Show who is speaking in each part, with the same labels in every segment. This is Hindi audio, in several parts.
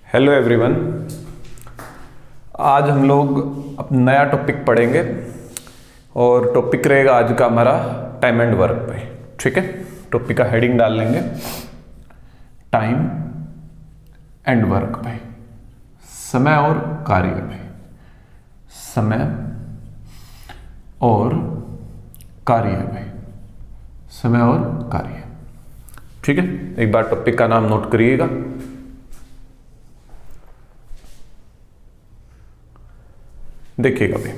Speaker 1: हेलो एवरीवन, आज हम लोग अपना नया टॉपिक पढ़ेंगे और टॉपिक रहेगा आज का हमारा टाइम एंड वर्क पे। ठीक है, टॉपिक का हेडिंग डाल लेंगे टाइम एंड वर्क पे, समय और कार्य पे, समय और कार्य पे, समय और कार्य। ठीक है, एक बार टॉपिक का नाम नोट करिएगा। देखिएगा भाई,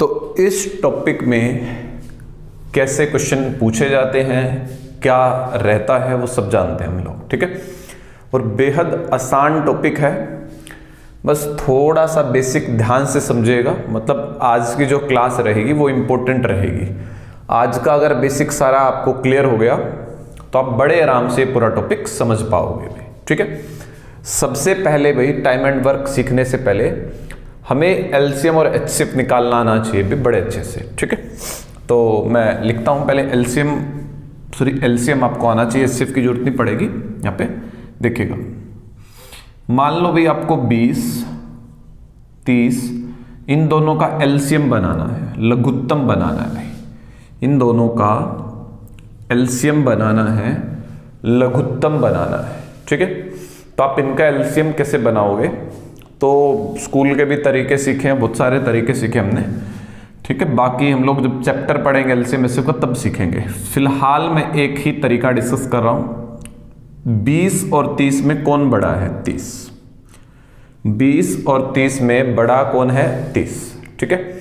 Speaker 1: तो इस टॉपिक में कैसे क्वेश्चन पूछे जाते हैं, क्या रहता है, वो सब जानते हैं हम लोग। ठीक है, और बेहद आसान टॉपिक है, बस थोड़ा सा बेसिक ध्यान से समझिएगा। मतलब आज की जो क्लास रहेगी वो इम्पोर्टेंट रहेगी। आज का अगर बेसिक सारा आपको क्लियर हो गया तो आप बड़े आराम से पूरा टॉपिक समझ पाओगे भाई। ठीक है, सबसे पहले भाई टाइम एंड वर्क सीखने से पहले हमें एलसीएम और एचसीएफ निकालना आना चाहिए भी बड़े अच्छे से। ठीक है, तो मैं लिखता हूं पहले एलसीएम आपको आना चाहिए, एचसीएफ की जरूरत नहीं पड़ेगी। यहाँ पे देखिएगा, मान लो भाई आपको 20, 30 इन दोनों का एलसीएम बनाना है, लघुत्तम बनाना है भाई। इन दोनों का एलसीएम बनाना है, लघुत्तम बनाना है। ठीक है, तो आप इनका एलसीएम कैसे बनाओगे, तो स्कूल के भी तरीके सीखे हैं, बहुत सारे तरीके सीखे हमने। ठीक है, बाकी हम लोग जब चैप्टर पढ़ेंगे एलसीएम एचसीएफ का तब सीखेंगे। फिलहाल मैं एक ही तरीका डिस्कस कर रहा हूं। 20 और 30 में कौन बड़ा है? 30। 20 और 30 में बड़ा कौन है? 30। ठीक है,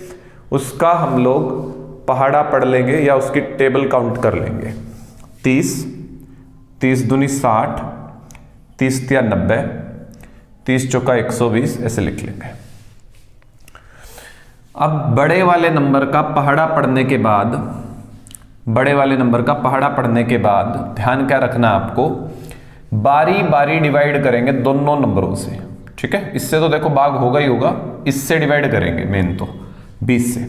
Speaker 1: उसका हम लोग पहाड़ा पढ़ लेंगे या उसकी टेबल काउंट कर लेंगे। 30, 30 दूनी 60, 30 या 90, 30 चौका 120, ऐसे लिख लेंगे। अब बड़े वाले नंबर का पहाड़ा पढ़ने के बाद, ध्यान क्या रखना है आपको, बारी बारी डिवाइड करेंगे दोनों नंबरों से। ठीक है, इससे तो देखो भाग होगा ही होगा, इससे डिवाइड करेंगे मेन तो 20 से।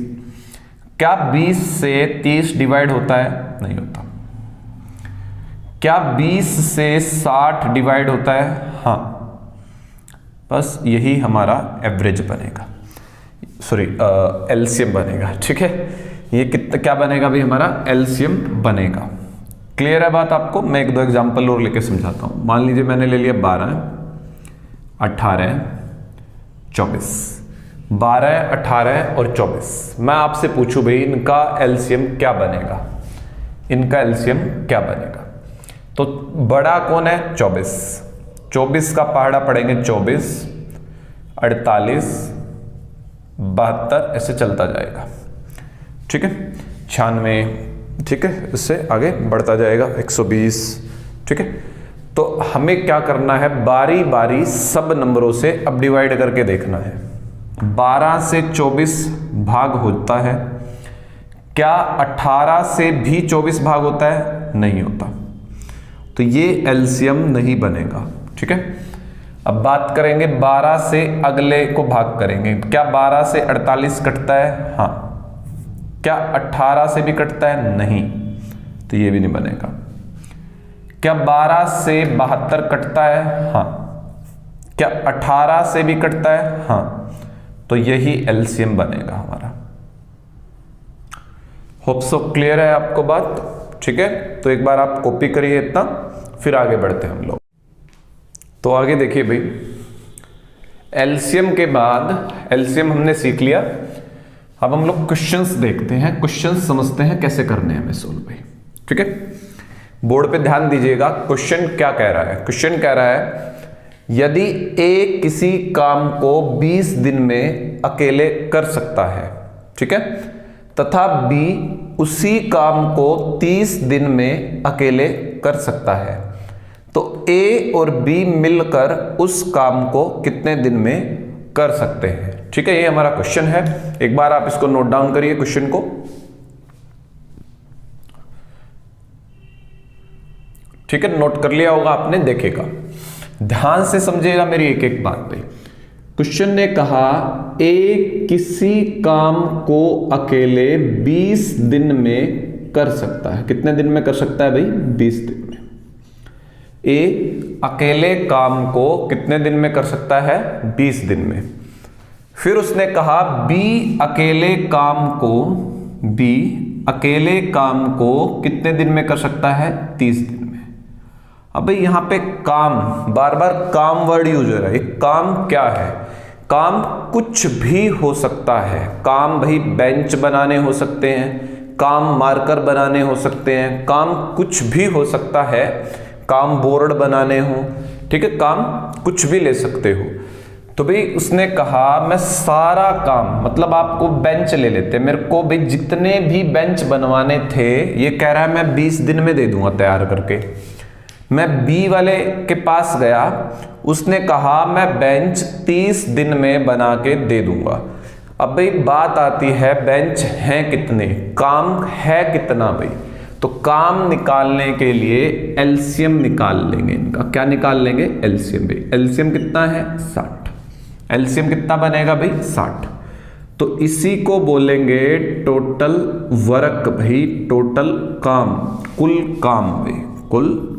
Speaker 1: क्या 20 से 30 डिवाइड होता है? नहीं होता। क्या 20 से 60 डिवाइड होता है? हाँ, बस यही हमारा एवरेज बनेगा, एलसीएम बनेगा। ठीक है, ये कितना क्या बनेगा भाई? हमारा एलसीएम बनेगा। क्लियर है बात आपको? मैं एक दो एग्जांपल और लेके समझाता हूं। मान लीजिए मैंने ले लिया 12, 18, 24, 12, 18 और 24। मैं आपसे पूछूं भाई इनका एलसीएम क्या बनेगा? तो बड़ा कौन है? 24। 24 का पहाड़ा पढ़ेंगे 24, 48, 72, ऐसे चलता जाएगा। ठीक है, 96, ठीक है, इससे आगे बढ़ता जाएगा 120। ठीक है, तो हमें क्या करना है, बारी बारी सब नंबरों से अब डिवाइड करके देखना है। 12 से 24 भाग होता है क्या? 18 से भी 24 भाग होता है? नहीं होता, तो ये एलसीएम नहीं बनेगा। ठीक है, अब बात करेंगे 12 से अगले को भाग करेंगे। क्या 12 से 48 कटता है? हाँ। क्या 18 से भी कटता है? नहीं, तो ये भी नहीं बनेगा। क्या 12 से 72 कटता है? हाँ। क्या 18 से भी कटता है? हाँ, तो यही एलसीएम बनेगा हमारा। होप सो क्लियर है आपको बात? ठीक है, तो एक बार आप कॉपी करिए इतना, फिर आगे बढ़ते हैं हम लोग। तो आगे देखिए भाई, एलसीएम के बाद, एलसीएम हमने सीख लिया। अब हम लोग क्वेश्चंस देखते हैं, क्वेश्चंस समझते हैं कैसे करने हैं हमें सोल्व भाई। ठीक है, बोर्ड पे ध्यान दीजिएगा। क्वेश्चन क्या कह रहा है? क्वेश्चन कह रहा है यदि ए किसी काम को 20 दिन में अकेले कर सकता है, ठीक है, तथा बी उसी काम को 30 दिन में अकेले कर सकता है, तो ए और बी मिलकर उस काम को कितने दिन में कर सकते हैं? ठीक है, ये हमारा क्वेश्चन है। एक बार आप इसको नोट डाउन करिए क्वेश्चन को। ठीक है, नोट कर लिया होगा आपने, देखेगा, ध्यान से समझिएगा मेरी एक एक बात पे। क्वेश्चन ने कहा ए किसी काम को अकेले 20 दिन में कर सकता है। कितने दिन में कर सकता है भाई? 20 दिन में। ए अकेले काम को कितने दिन में कर सकता है? 20 दिन में। फिर उसने कहा बी अकेले काम को कितने दिन में कर सकता है? 30 दिन में। अब भाई यहां पे काम, बार बार काम वर्ड यूज हो रहा है। काम क्या है? काम कुछ भी हो सकता है। काम भाई बेंच बनाने हो सकते हैं, काम मार्कर बनाने हो सकते हैं, काम कुछ भी हो सकता है, काम बोर्ड बनाने हो, ठीक है, काम कुछ भी ले सकते हो। तो भाई उसने कहा मैं सारा काम, मतलब आपको बेंच ले लेते, मेरे को भाई जितने भी बेंच बनवाने थे, ये कह रहा है मैं 20 दिन में दे दूंगा तैयार करके। मैं बी वाले के पास गया, उसने कहा मैं बेंच 30 दिन में बना के दे दूंगा। अब भाई बात आती है बेंच हैं कितने, काम है कितना भाई? तो काम निकालने के लिए एलसीएम निकाल लेंगे इनका। क्या निकाल लेंगे? एलसीएम। भाई एलसीएम कितना है? 60। एलसीएम कितना बनेगा भाई? 60। तो इसी को बोलेंगे टोटल वर्क भाई, टोटल काम, कुल काम भाई, कुल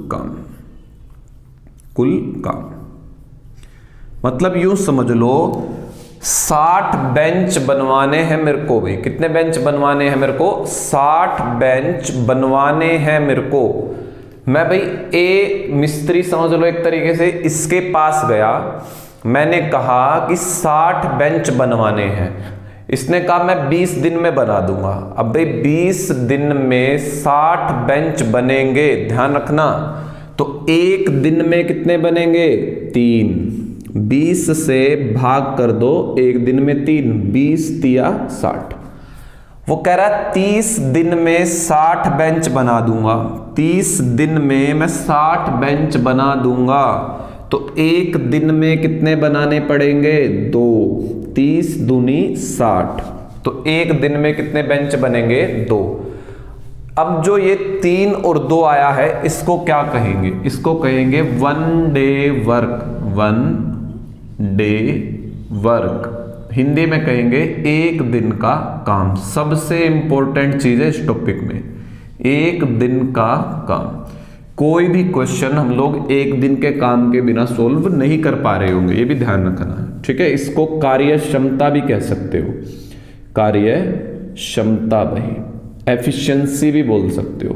Speaker 1: काम। मतलब यूं समझ लो 60 बेंच बनवाने हैं मेरे को भाई। कितने बेंच बनवाने हैं मेरे को? 60 बेंच बनवाने हैं मेरे को। मैं भाई ए मिस्त्री समझ लो एक तरीके से, इसके पास गया, मैंने कहा कि 60 बेंच बनवाने हैं। इसने कहा मैं 20 दिन में बना दूंगा। अब भाई 20 दिन में 60 बेंच बनेंगे, ध्यान रखना। तो एक दिन में कितने बनेंगे? 3। 20 से भाग कर दो, एक दिन में 3, 20 तिया 60। वो कह रहा है 30 दिन में 60 बेंच बना दूंगा। 30 दिन में मैं 60 बेंच बना दूंगा। तो एक दिन में कितने बनाने पड़ेंगे? 2। 30 दूनी 60। तो एक दिन में कितने बेंच बनेंगे? 2। अब जो ये 3 और 2 आया है, इसको क्या कहेंगे? इसको कहेंगे 1 day work. 1 day work Hindi में कहेंगे एक दिन का काम। सबसे इंपॉर्टेंट चीज है इस टॉपिक में, एक दिन का काम। कोई भी क्वेश्चन हम लोग एक दिन के काम के बिना सोल्व नहीं कर पा रहे होंगे, ये भी ध्यान रखना है, ठीक है। इसको कार्य क्षमता भी कह सकते हो, कार्य क्षमता भाई, एफिशिएंसी भी बोल सकते हो,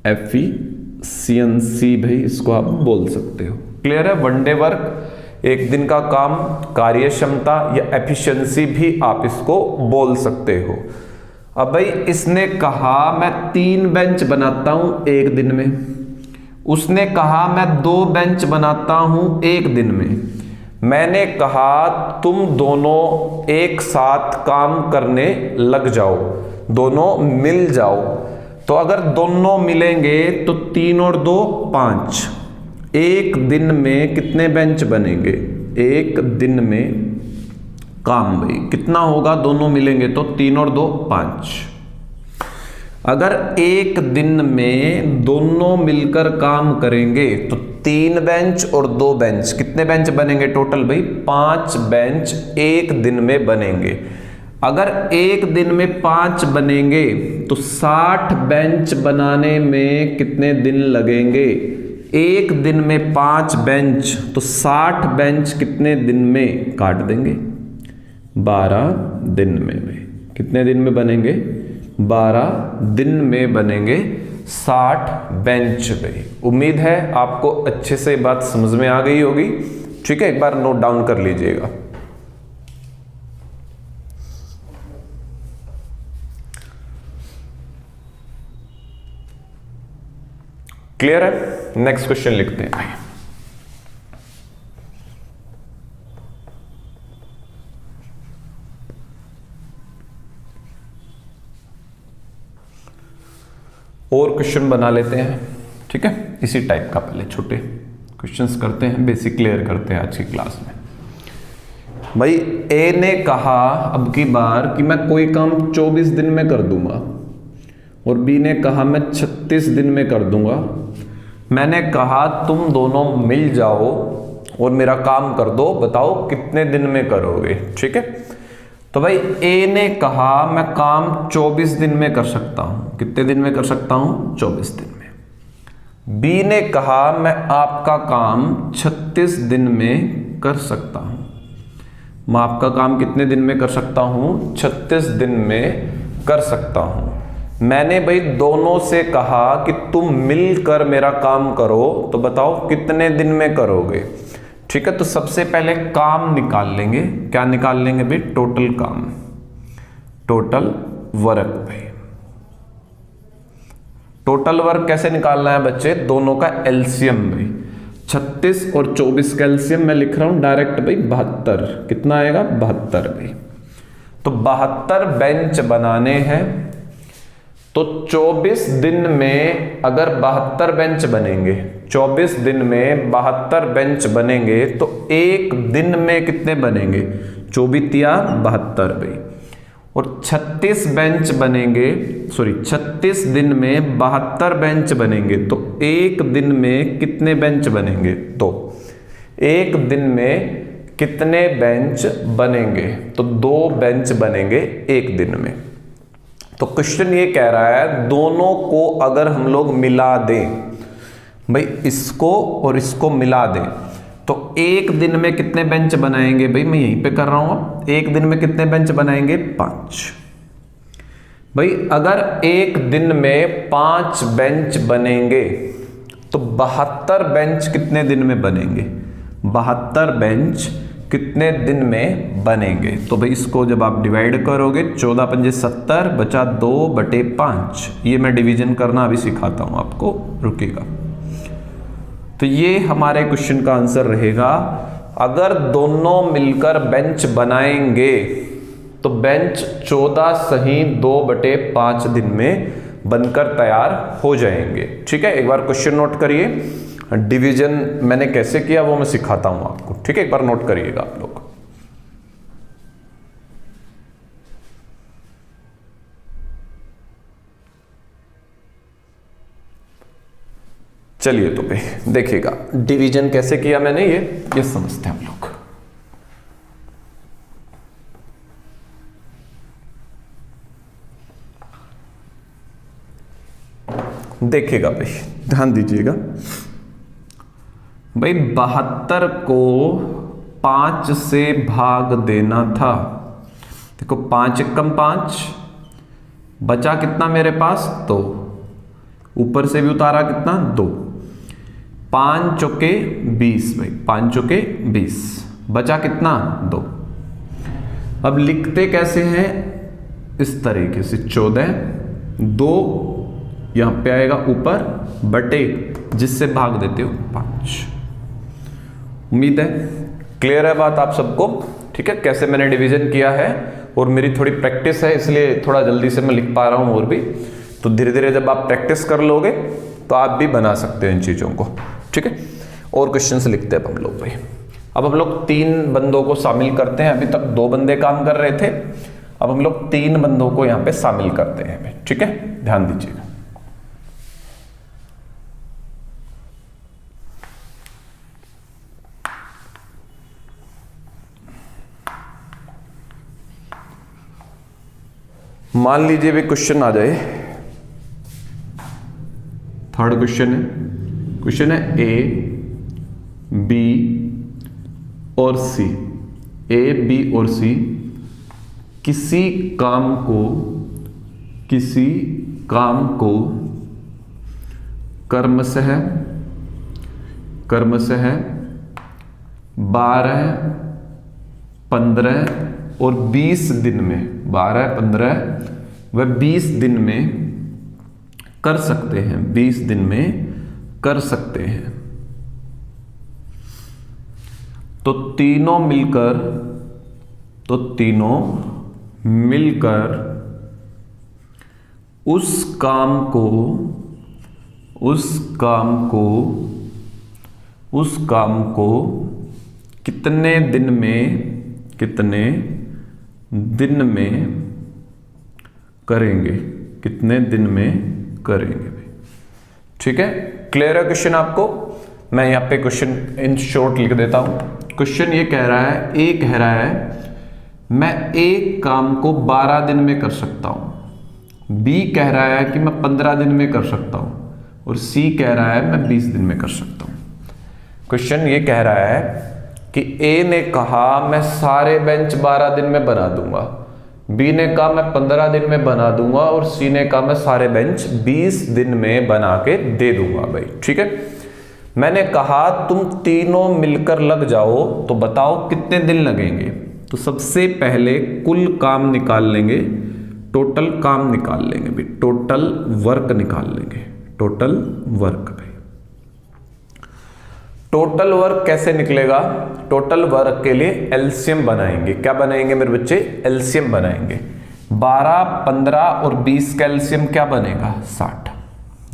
Speaker 1: एफिशिएंसी भाई इसको आप बोल सकते हो। क्लियर है? वन डे वर्क, एक दिन का काम, कार्य क्षमता या एफिशिएंसी भी आप इसको बोल सकते हो। अब भाई इसने कहा मैं 3 बेंच बनाता हूं एक दिन में, उसने कहा मैं 2 बेंच बनाता हूं एक दिन में। मैंने कहा तुम दोनों एक साथ काम करने लग जाओ, दोनों मिल जाओ। तो अगर दोनों मिलेंगे तो 3 और 2 5, एक दिन में कितने बेंच बनेंगे? एक दिन में काम भाई कितना होगा? दोनों मिलेंगे तो 3 और 2 5। अगर एक दिन में दोनों मिलकर काम करेंगे तो 3 बेंच और 2 बेंच, कितने बेंच बनेंगे टोटल भाई? 5 बेंच एक दिन में बनेंगे। अगर एक दिन में 5 बनेंगे तो 60 बेंच बनाने में कितने दिन लगेंगे? एक दिन में 5 बेंच, तो 60 बेंच कितने दिन में काट देंगे? 12 दिन में। कितने दिन में बनेंगे? 12 दिन में बनेंगे 60 बेंच भाई। उम्मीद है आपको अच्छे से बात समझ में आ गई होगी, ठीक है। एक बार नोट डाउन कर लीजिएगा। क्लियर है? नेक्स्ट क्वेश्चन लिखते हैं भाई। और क्वेश्चन बना लेते हैं, ठीक है, इसी टाइप का। पहले छोटे क्वेश्चंस करते हैं, बेसिक क्लियर करते हैं आज की क्लास में। भाई ए ने कहा अब की बार कि मैं कोई काम 24 दिन में कर दूंगा, और बी ने कहा मैं 36 दिन में कर दूंगा। मैंने कहा तुम दोनों मिल जाओ और मेरा काम कर दो, बताओ कितने दिन में करोगे, ठीक है। तो भाई ए ने कहा मैं काम 24 दिन में कर सकता हूं। कितने दिन में कर सकता हूं? 24 दिन में। बी ने कहा मैं आपका काम 36 दिन में कर सकता हूं। मैं आपका काम कितने दिन में कर सकता हूं? 36 दिन में कर सकता हूं। मैंने भाई दोनों से कहा कि तुम मिलकर मेरा काम करो, तो बताओ कितने दिन में करोगे? ठीक है, तो सबसे पहले काम निकाल लेंगे। क्या निकाल लेंगे भाई? टोटल काम, टोटल वर्क। भाई टोटल वर्क कैसे निकालना है बच्चे? दोनों का एलसीएम। भाई 36 और 24 का एलसीएम मैं लिख रहा हूं डायरेक्ट भाई 72। कितना आएगा? 72। भाई तो 72 बेंच बनाने हैं, तो 24 दिन में अगर 72 बेंच बनेंगे, 24 दिन में 72 बेंच बनेंगे, तो एक दिन में कितने बनेंगे? 24 या 72। भाई और 36 बेंच बनेंगे, 36 दिन में 72 बेंच बनेंगे, तो एक दिन में कितने बेंच बनेंगे? तो एक दिन में कितने बेंच बनेंगे? तो 2 बेंच बनेंगे एक दिन में। तो क्वेश्चन ये कह रहा है दोनों को अगर हम लोग मिला दें, भाई इसको और इसको मिला दें, तो एक दिन में कितने बेंच बनाएंगे? भाई मैं यहीं पे कर रहा हूं, एक दिन में कितने बेंच बनाएंगे? 5। भाई अगर एक दिन में 5 बेंच बनेंगे, तो 72 बेंच कितने दिन में बनेंगे? 72 बेंच कितने दिन में बनेंगे? तो भाई इसको जब आप डिवाइड करोगे, 14 पंजे 70 बचा 2/5। ये मैं डिवीजन करना अभी सिखाता हूं आपको, रुकेगा। तो ये हमारे क्वेश्चन का आंसर रहेगा। अगर दोनों मिलकर बेंच बनाएंगे तो बेंच 14 सही 2/5 दिन में बनकर तैयार हो जाएंगे। ठीक है, एक बार क्वेश्चन नोट करिए। डिवीजन मैंने कैसे किया वो मैं सिखाता हूं आपको। ठीक है, एक बार नोट करिएगा आप लोग। चलिए तो भाई देखिएगा डिवीजन कैसे किया मैंने, ये समझते हैं हम लोग। देखिएगा भाई, ध्यान दीजिएगा भाई। 72 को 5 से भाग देना था। देखो 5 एकम 5, बचा कितना मेरे पास? 2। ऊपर से भी उतारा कितना? 2। 5 चौके 20। भाई 5 चौके 20, बचा कितना? 2। अब लिखते कैसे हैं? इस तरीके से 14, 2 यहां पे आएगा ऊपर, बटे जिससे भाग देते हो 5। उम्मीद है क्लियर है बात आप सबको। ठीक है, कैसे मैंने डिवीजन किया है, और मेरी थोड़ी प्रैक्टिस है इसलिए थोड़ा जल्दी से मैं लिख पा रहा हूं। और भी तो धीरे धीरे जब आप प्रैक्टिस कर लोगे तो आप भी बना सकते हैं इन चीजों को। ठीक है, और क्वेश्चन लिखते हैं अब हम लोग भाई। अब हम लोग 3 बंदों को शामिल करते हैं। अभी तक 2 बंदे काम कर रहे थे, अब हम लोग 3 बंदों को यहां पे शामिल करते हैं भाई। ठीक है, ध्यान दीजिएगा। मान लीजिए भी क्वेश्चन आ जाए, थर्ड क्वेश्चन है ए बी और सी। ए बी और सी किसी काम को कर्मशः 12, 15 और 20 दिन में, 12, 15 व 20 दिन में कर सकते हैं। 20 दिन में कर सकते हैं। तो तीनों मिलकर उस काम को कितने दिन में करेंगे? कितने दिन में करेंगे? ठीक है, क्लियर है क्वेश्चन आपको? मैं यहां पे क्वेश्चन इन शॉर्ट लिख देता हूं। क्वेश्चन ये कह रहा है, ए कह रहा है मैं एक काम को 12 दिन में कर सकता हूं। बी कह रहा है कि मैं 15 दिन में कर सकता हूं। और सी कह रहा है मैं 20 दिन में कर सकता हूं। क्वेश्चन ये कह रहा है कि ए ने कहा मैं सारे बेंच 12 दिन में बना दूंगा, बी ने कहा मैं 15 दिन में बना दूंगा और सी ने कहा मैं सारे बेंच 20 दिन में बना के दे दूंगा भाई। ठीक है, मैंने कहा तुम तीनों मिलकर लग जाओ तो बताओ कितने दिन लगेंगे। तो सबसे पहले कुल काम निकाल लेंगे, टोटल काम निकाल लेंगे भाई, टोटल वर्क निकाल लेंगे, टोटल वर्क भाई। टोटल वर्क कैसे निकलेगा? टोटल वर्क के लिए एलसीएम बनाएंगे। क्या बनाएंगे मेरे बच्चे? एलसीएम बनाएंगे। 12, 15 और 20 का एलसीएम क्या बनेगा? 60।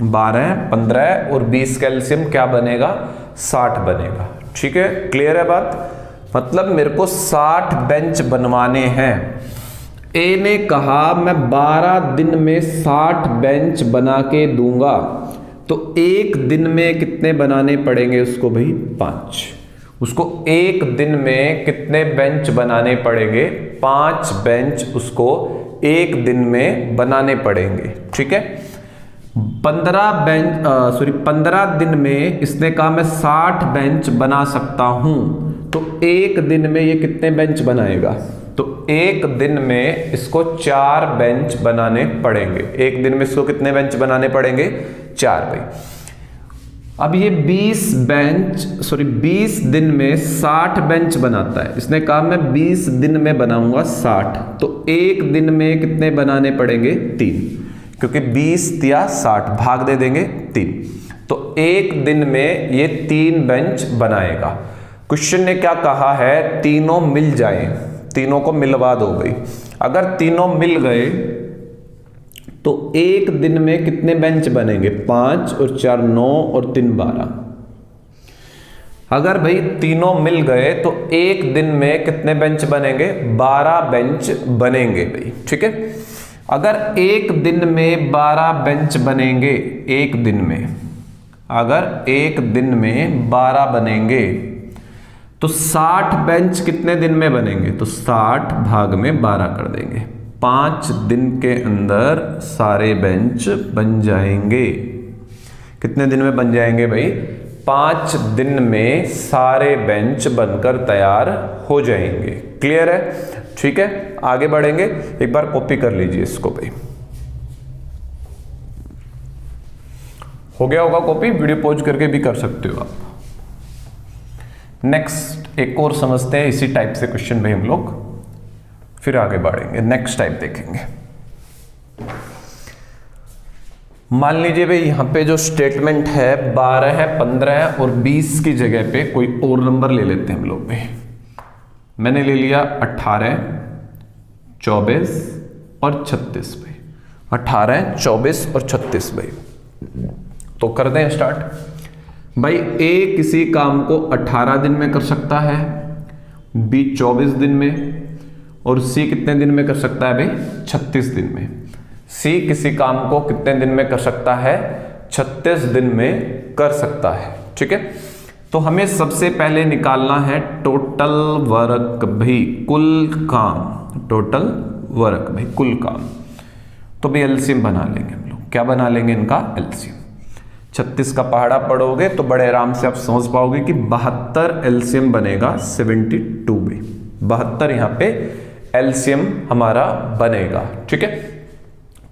Speaker 1: 12, 15 और 20 का एलसीएम क्या बनेगा? 60 बनेगा। ठीक है, क्लियर है बात? मतलब मेरे को 60 बेंच बनवाने हैं। ए ने कहा मैं 12 दिन में 60 बेंच बना के दूंगा, तो एक दिन में कितने बनाने पड़ेंगे उसको भाई? 5। उसको एक दिन में कितने बेंच बनाने पड़ेंगे? 5 बेंच उसको एक दिन में बनाने पड़ेंगे। ठीक है, 15 दिन में इसने कहा मैं 60 बेंच बना सकता हूं, तो एक दिन में ये कितने बेंच बनाएगा? तो एक दिन में इसको 4 बेंच बनाने पड़ेंगे। एक दिन में इसको कितने बेंच बनाने पड़ेंगे? 4 भाई। अब ये 20 दिन में 60 बेंच बनाता है। इसने कहा मैं 20 दिन में बनाऊंगा 60, तो एक दिन में कितने बनाने पड़ेंगे? 3, क्योंकि 20 या 60 भाग दे देंगे 3, तो एक दिन में ये 3 बेंच बनाएगा। क्वेश्चन ने क्या कहा है? तीनों मिल जाएं, तीनों को मिलवा दो भाई। अगर तीनों मिल गए तो एक दिन में कितने बेंच बनेंगे? 5 और 4 9 और 3 12। अगर भाई तीनों मिल गए तो एक दिन में कितने बेंच बनेंगे? 12 बेंच बनेंगे भाई। ठीक है, अगर एक दिन में 12 बेंच बनेंगे, एक दिन में अगर एक दिन में 12 बनेंगे तो 60 बेंच कितने दिन में बनेंगे? तो 60 भाग में 12 कर देंगे। 5 दिन के अंदर सारे बेंच बन जाएंगे। कितने दिन में बन जाएंगे भाई? 5 दिन में सारे बेंच बनकर तैयार हो जाएंगे। क्लियर है? ठीक है, आगे बढ़ेंगे। एक बार कॉपी कर लीजिए इसको भाई। हो गया होगा कॉपी, वीडियो पॉज करके भी कर सकते हो आप। नेक्स्ट एक और समझते हैं इसी टाइप से क्वेश्चन भाई हम लोग, फिर आगे बढ़ेंगे। नेक्स्ट टाइप देखेंगे। मान लीजिए भाई यहां पे जो स्टेटमेंट है 12, 15 और 20 की जगह पे कोई और नंबर ले लेते हैं हम लोग भाई। मैंने ले लिया 18, 24 और 36 भाई। 18, 24 और 36 भाई। तो कर दें स्टार्ट भाई। ए किसी काम को 18 दिन में कर सकता है, बी 24 दिन में, और सी कितने दिन में कर सकता है भाई? 36 दिन में। सी किसी काम को कितने दिन में कर सकता है? 36 दिन में कर सकता है। ठीक है, तो हमें सबसे पहले निकालना है टोटल वर्क भाई, कुल काम। टोटल वर्क भाई, कुल काम। तो भाई एलसीएम बना लेंगे हम लोग। क्या बना लेंगे इनका? एलसीएम। 36 का पहाड़ा पढ़ोगे तो बड़े आराम से आप समझ पाओगे कि 72 एलसीएम बनेगा 72 में। 72 यहां पे एलसीएम हमारा बनेगा। ठीक है,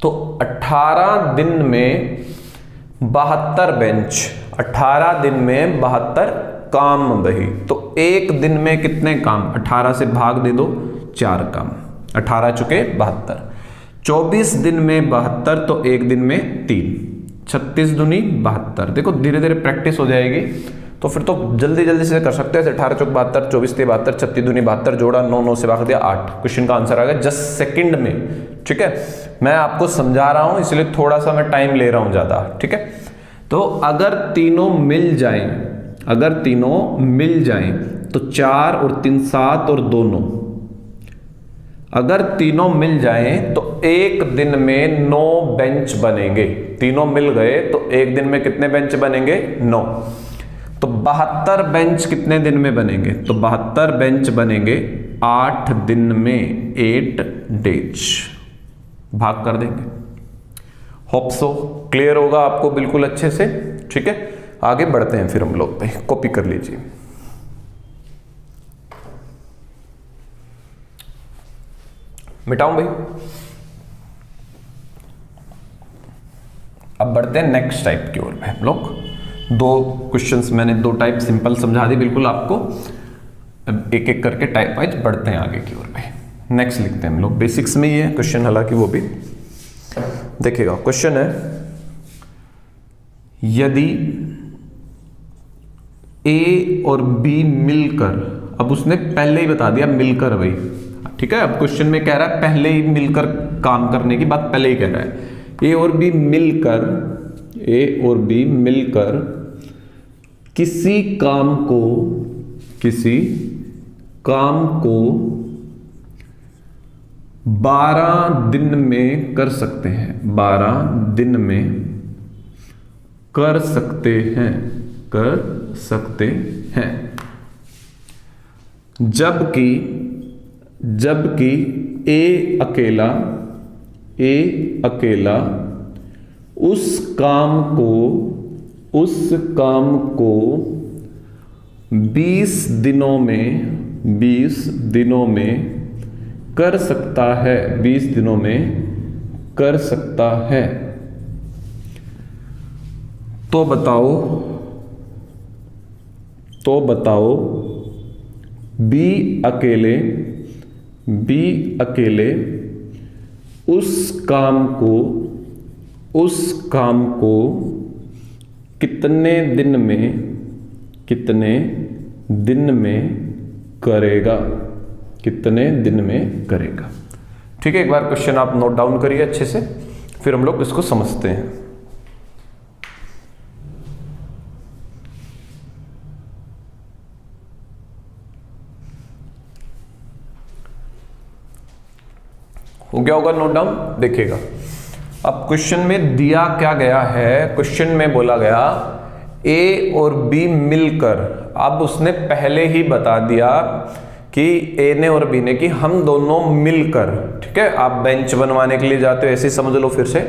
Speaker 1: तो 18 दिन में 72 बेंच, 18 दिन में 72 काम भाई। तो एक दिन में कितने काम? 18 से भाग दे दो, 4 काम। 18 चुके 72। 24 दिन में 72, तो एक दिन में 3। 36 दूनी 72। देखो धीरे धीरे प्रैक्टिस हो जाएगी तो फिर तो जल्दी जल्दी से कर सकते हैं। 18 चौक 72, 24 ते 72, 36 दूनी 72, जोड़ा 9, 9 से भाग दिया 8। क्वेश्चन का आंसर आ गया जस्ट सेकंड में। ठीक है, मैं आपको समझा रहा हूं इसलिए थोड़ा सा मैं टाइम ले रहा हूं ज्यादा। ठीक है, तो अगर तीनों मिल जाएं, अगर तीनों मिल जाएं तो 4 और 3 7 और 2 9। अगर तीनों मिल जाएं तो एक दिन में 9 बेंच बनेंगे। तीनों मिल गए तो एक दिन में कितने बेंच बनेंगे? 9। तो 72 बेंच कितने दिन में बनेंगे? तो 72 बेंच बनेंगे 8 दिन में, 8 डेज। भाग कर देंगे, होप सो क्लियर होगा आपको बिल्कुल अच्छे से। ठीक है, आगे बढ़ते हैं फिर हम लोग। भाई कॉपी कर लीजिए। मिटाऊं भाई। अब बढ़ते हैं नेक्स्ट टाइप की ओर में हम लोग। दो क्वेश्चंस मैंने दो टाइप सिंपल समझा दी बिल्कुल आपको। अब एक एक करके टाइप वाइज बढ़ते हैं आगे की ओर में। नेक्स्ट लिखते हैं हम लोग। बेसिक्स में ही है क्वेश्चन, हालांकि वो भी देखिएगा। क्वेश्चन है, यदि ए और बी मिलकर, अब उसने पहले ही बता दिया मिलकर भाई। ठीक है, अब क्वेश्चन में कह रहा है पहले ही मिलकर काम करने की बात पहले ही कह रहा है। ए और बी मिलकर, ए और बी मिलकर किसी काम को 12 दिन में कर सकते हैं, 12 दिन में कर सकते हैं, जबकि ए अकेला उस काम को 20 दिनों में कर सकता है, 20 दिनों में कर सकता है। तो बताओ बी अकेले उस काम को कितने दिन में करेगा। ठीक है, एक बार क्वेश्चन आप नोट डाउन करिए अच्छे से, फिर हम लोग इसको समझते हैं। हो गया होगा नोट डाउन। देखिएगा, अब क्वेश्चन में दिया क्या गया है। क्वेश्चन में बोला गया ए और बी मिलकर। अब उसने पहले ही बता दिया कि ए ने और बी ने कि हम दोनों मिलकर। ठीक है, आप बेंच बनवाने के लिए जाते हो ऐसे समझ लो फिर से।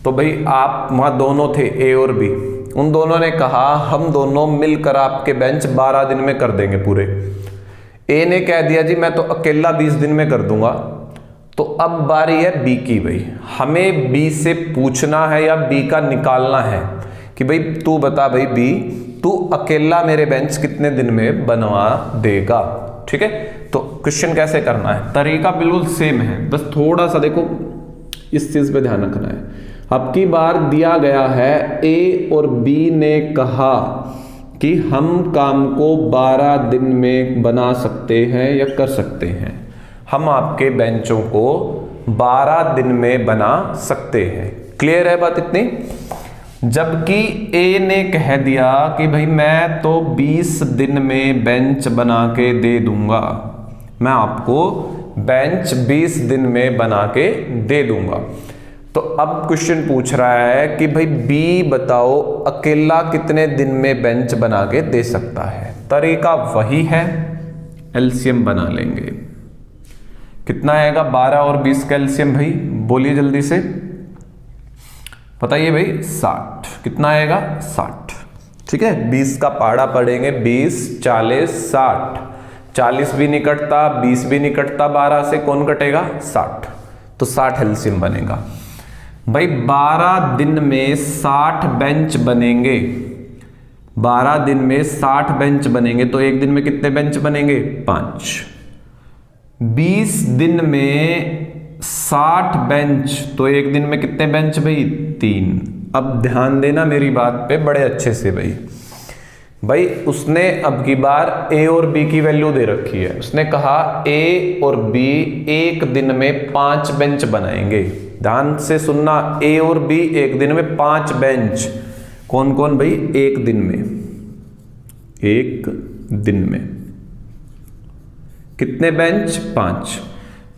Speaker 1: तो भाई आप वहां दोनों थे, ए और बी, उन दोनों ने कहा हम दोनों मिलकर आपके बेंच 12 दिन में कर देंगे पूरे। ए ने कह दिया जी मैं तो अकेला 20 दिन में कर दूंगा। तो अब बारी है बी की। भाई हमें बी से पूछना है या बी का निकालना है कि भाई तू बता भाई बी, तू अकेला मेरे बेंच कितने दिन में बनवा देगा। ठीक है, तो क्वेश्चन कैसे करना है, तरीका बिल्कुल सेम है, बस थोड़ा सा देखो इस चीज पे ध्यान रखना है। अब की बार दिया गया है ए और बी ने कहा कि हम काम को 12 दिन में बना सकते हैं या कर सकते हैं। हम आपके बेंचों को 12 दिन में बना सकते हैं। क्लियर है बात इतनी। जबकि ए ने कह दिया कि भाई मैं तो 20 दिन में बेंच बना के दे दूंगा, मैं आपको बेंच 20 दिन में बना के दे दूंगा। तो अब क्वेश्चन पूछ रहा है कि भाई बी बताओ अकेला कितने दिन में बेंच बना के दे सकता है। तरीका वही है, एलसीएम बना लेंगे। कितना आएगा 12 और 20 का एलसीएम भाई, बोलिए जल्दी से बताइए भाई। 60। कितना आएगा 60। ठीक है, 20 का पहाड़ा पढ़ेंगे, 20 40 60। 40 भी नहीं कटता, 20 भी नहीं कटता, 12 से कौन कटेगा 60। तो 60 एलसीएम बनेगा भाई। 12 दिन में 60 बेंच बनेंगे, 12 दिन में 60 बेंच बनेंगे। तो एक दिन में कितने बेंच बनेंगे 5। 20 दिन में 60 बेंच, तो एक दिन में कितने बेंच भाई 3। अब ध्यान देना मेरी बात पे बड़े अच्छे से भाई उसने अब की बार ए और बी की वैल्यू दे रखी है। उसने कहा ए और बी एक दिन में 5 बेंच बनाएंगे। ध्यान से सुनना, ए और बी एक दिन में 5 बेंच। कौन कौन भाई, एक दिन में कितने बेंच 5।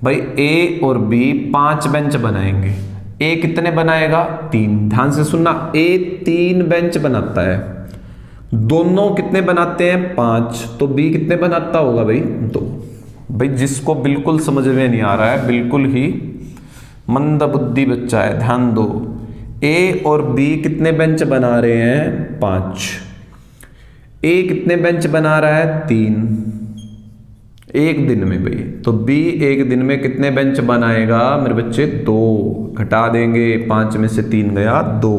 Speaker 1: भाई ए और बी 5 बेंच बनाएंगे। ए कितने बनाएगा 3। ध्यान से सुनना, ए 3 बेंच बनाता है, दोनों कितने बनाते हैं 5। तो बी कितने बनाता होगा भाई 2। भाई जिसको बिल्कुल समझ में नहीं आ रहा है, बिल्कुल ही मंद बुद्धि बच्चा है, ध्यान दो। ए और बी कितने बेंच बना रहे हैं? 5। ए कितने बेंच बना रहा है? 3 एक दिन में भाई। तो बी एक दिन में कितने बेंच बनाएगा मेरे बच्चे? 2। घटा देंगे, 5 में से 3 गया 2।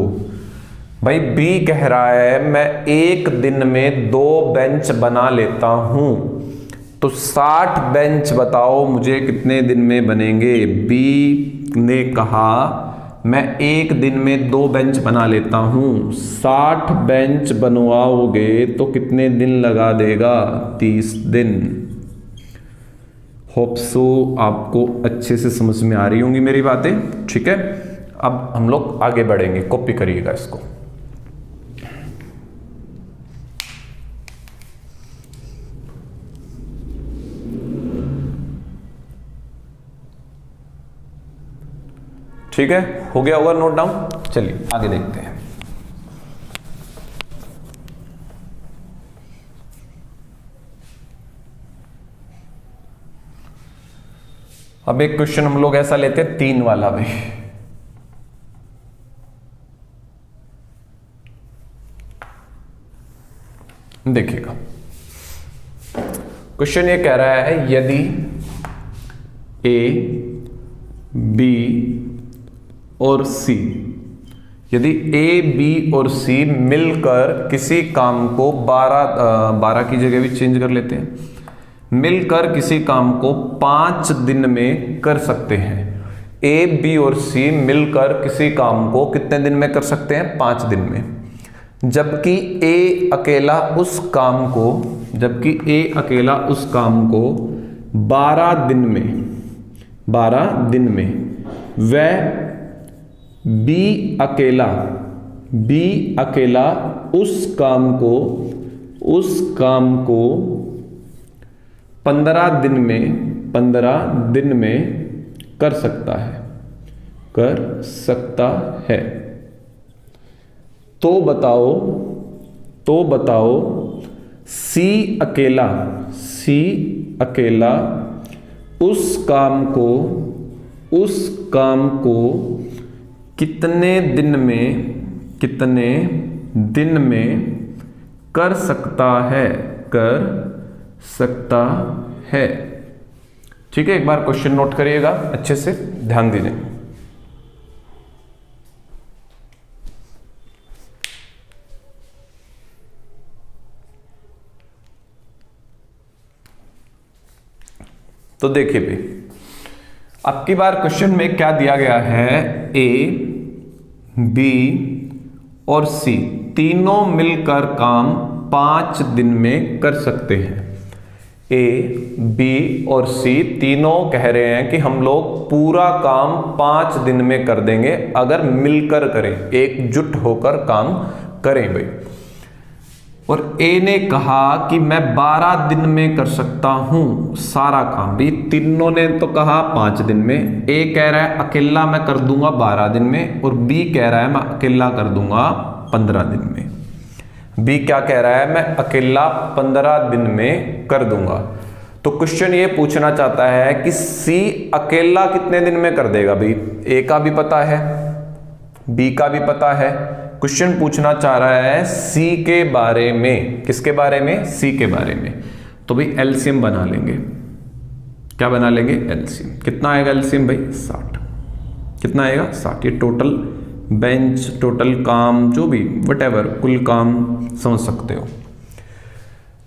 Speaker 1: भाई बी कह रहा है मैं एक दिन में 2 बेंच बना लेता हूं, तो 60 बेंच बताओ मुझे कितने दिन में बनेंगे? बी ने कहा मैं एक दिन में 2 बेंच बना लेता हूं, 60 बेंच बनवाओगे तो कितने दिन लगा देगा? 30 दिन। होप सो आपको अच्छे से समझ में आ रही होंगी मेरी बातें, ठीक है। अब हम लोग आगे बढ़ेंगे, कॉपी करिएगा इसको। ठीक है, हो गया होगा नोट डाउन। चलिए आगे देखते हैं। अब एक क्वेश्चन हम लोग ऐसा लेते हैं 3 वाला भी। देखिएगा, क्वेश्चन ये कह रहा है यदि ए, बी और सी, यदि ए, बी और सी मिलकर किसी काम को 12 की जगह भी चेंज कर लेते हैं, मिलकर किसी काम को 5 दिन में कर सकते हैं। ए, बी और सी मिलकर किसी काम को कितने दिन में कर सकते हैं? 5 दिन में। जबकि ए अकेला उस काम को 12 दिन में वह बी अकेला उस काम को 15 दिन में कर सकता है। तो बताओ सी अकेला उस काम को कितने दिन में कर सकता है। ठीक है, एक बार क्वेश्चन नोट करिएगा, अच्छे से ध्यान दीजिए। तो देखिए भाई, अब की बार क्वेश्चन में क्या दिया गया है? ए, बी और सी तीनों मिलकर काम 5 दिन में कर सकते हैं। ए, बी और सी तीनों कह रहे हैं कि हम लोग पूरा काम 5 दिन में कर देंगे अगर मिलकर करें, एकजुट होकर काम करें भाई। और ए ने कहा कि मैं 12 दिन में कर सकता हूं सारा काम। भी तीनों ने तो कहा 5 दिन में। ए कह रहा है अकेला मैं कर दूंगा 12 दिन में, और बी कह रहा है मैं अकेला कर दूंगा 15 दिन में। बी क्या कह रहा है? मैं अकेला 15 दिन में कर दूंगा। तो क्वेश्चन ये पूछना चाहता है कि सी अकेला कितने दिन में कर देगा। भाई ए का भी पता है, बी का भी पता है। क्वेश्चन पूछना चाह रहा है सी के बारे में। किसके बारे में? सी के बारे में। तो भाई एलसीएम बना लेंगे। क्या बना लेंगे? एलसीएम। कितना आएगा एलसीएम भाई? 60। कितना आएगा? 60। ये टोटल बेंच, टोटल काम, जो भी वटेवर, कुल काम समझ सकते हो।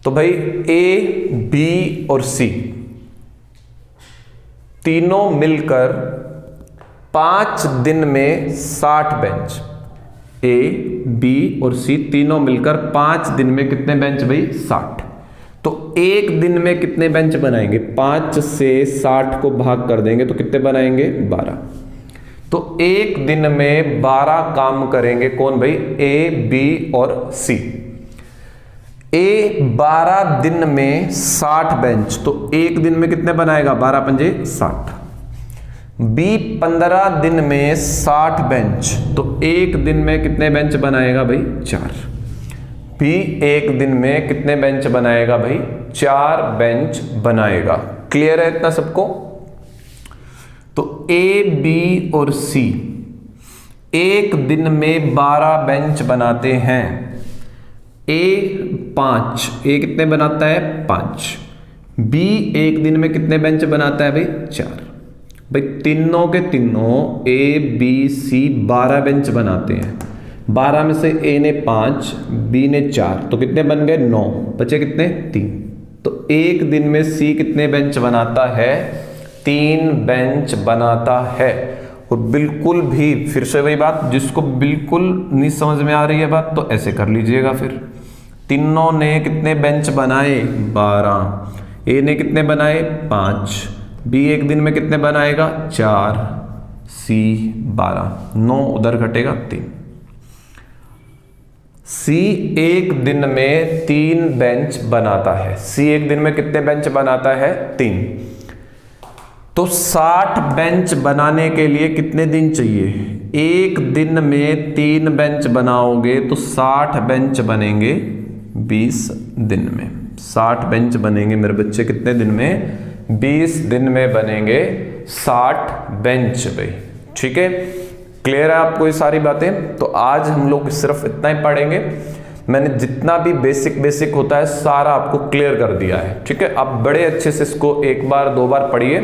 Speaker 1: तो भाई ए, बी और सी तीनों मिलकर 5 दिन में 60 बेंच। ए, बी और सी तीनों मिलकर 5 दिन में कितने बेंच भाई? 60। तो एक दिन में कितने बेंच बनाएंगे? 5 से 60 को भाग कर देंगे तो कितने बनाएंगे? 12। तो एक दिन में 12 काम करेंगे। कौन भाई? ए, बी और सी। ए 12 दिन में 60 बेंच, तो एक दिन में कितने बनाएगा? 12 पंजे 60। बी 15 दिन में 60 बेंच, तो एक दिन में कितने बेंच बनाएगा भाई? 4। बी एक दिन में कितने बेंच बनाएगा भाई? 4 बेंच बनाएगा। क्लियर है इतना सबको? तो ए, बी और सी एक दिन में 12 बेंच बनाते हैं। ए 5, ए कितने बनाता है 5। बी एक दिन में कितने बेंच बनाता है भाई 4। भाई तीनों के तीनों ए बी सी 12 बेंच बनाते हैं। 12 में से ए ने 5, बी ने 4, तो कितने बन गए 9, बचे कितने 3। तो एक दिन में सी कितने बेंच बनाता है 3 बेंच बनाता है। और बिल्कुल भी फिर से वही बात, जिसको बिल्कुल नहीं समझ में आ रही है बात तो ऐसे कर लीजिएगा। फिर तीनों ने कितने बेंच बनाए 12, ए ने कितने बनाए 5, बी एक दिन में कितने बनाएगा 4, सी 12, 9 उधर घटेगा 3। सी एक दिन में 3 बेंच बनाता है। सी एक दिन में कितने बेंच बनाता है 3। तो 60 बेंच बनाने के लिए कितने दिन चाहिए। एक दिन में 3 बेंच बनाओगे तो 60 बेंच बनेंगे 20 दिन में। 60 बेंच बनेंगे मेरे बच्चे कितने दिन में 20 दिन में बनेंगे 60 बेंच भाई। ठीक है, क्लियर है आपको ये सारी बातें। तो आज हम लोग सिर्फ इतना ही पढ़ेंगे। मैंने जितना भी बेसिक होता है सारा आपको क्लियर कर दिया है। ठीक है, आप बड़े अच्छे से इसको एक बार 2 बार पढ़िए।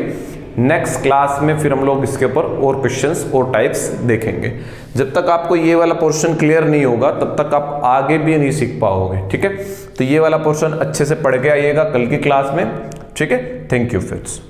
Speaker 1: नेक्स्ट क्लास में फिर हम लोग इसके ऊपर और क्वेश्चंस और टाइप्स देखेंगे। जब तक आपको ये वाला पोर्शन क्लियर नहीं होगा तब तक आप आगे भी नहीं सीख पाओगे। ठीक है, तो ये वाला पोर्शन अच्छे से पढ़ के आइएगा कल की क्लास में। ठीक है, थैंक यू फ्रेंड्स।